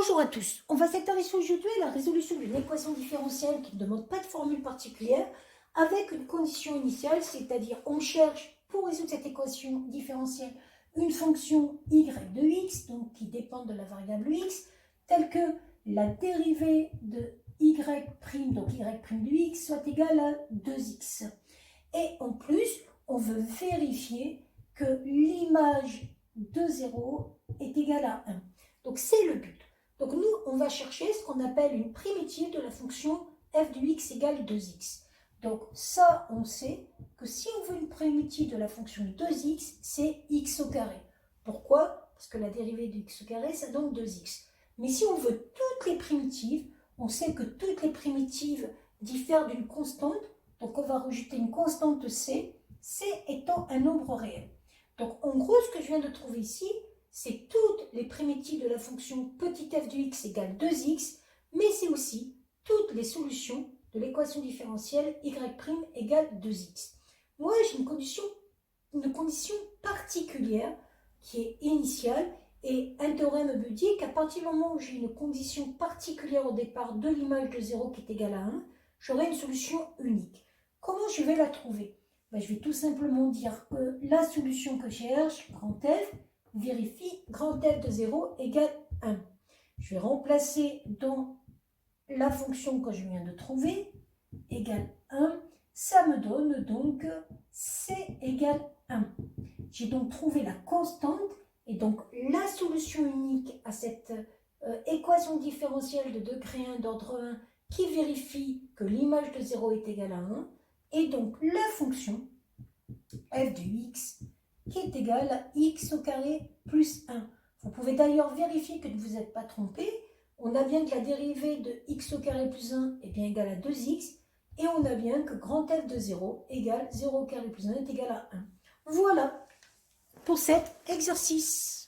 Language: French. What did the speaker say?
Bonjour à tous, on va s'intéresser aujourd'hui à la résolution d'une équation différentielle qui ne demande pas de formule particulière avec une condition initiale, c'est-à-dire on cherche pour résoudre cette équation différentielle une fonction y de x, donc qui dépend de la variable x, telle que la dérivée de y', donc y' de x, soit égale à 2x. Et en plus, on veut vérifier que l'image de 0 est égale à 1. Donc c'est le but. Donc nous, on va chercher ce qu'on appelle une primitive de la fonction f de x égale 2x. Donc ça, on sait que si on veut une primitive de la fonction 2x, c'est x au carré. Pourquoi? Parce que la dérivée de x au carré, ça donne 2x. Mais si on veut toutes les primitives, on sait que toutes les primitives diffèrent d'une constante. Donc on va rajouter une constante c, c étant un nombre réel. Donc en gros, ce que je viens de trouver ici, c'est toutes les primitives de la fonction petit f de x égale 2x, mais c'est aussi toutes les solutions de l'équation différentielle y' égale 2x. Moi, j'ai une condition particulière qui est initiale, et un théorème me dit qu'à partir du moment où j'ai une condition particulière au départ de l'image de 0 qui est égale à 1, j'aurai une solution unique. Comment je vais la trouver? Je vais tout simplement dire que la solution que je cherche, grand F, vérifie grand F de 0 égale 1. Je vais remplacer dans la fonction que je viens de trouver, égale 1, ça me donne donc C égale 1. J'ai donc trouvé la constante, et donc la solution unique à cette équation différentielle de degré 1 d'ordre 1 qui vérifie que l'image de 0 est égale à 1, et donc la fonction f de x qui est égale à x au carré plus 1. Vous pouvez d'ailleurs vérifier que ne vous êtes pas trompé. On a bien que la dérivée de x au carré plus 1 est bien égale à 2x, et on a bien que grand f de 0 égale 0 au carré plus 1 est égal à 1. Voilà pour cet exercice.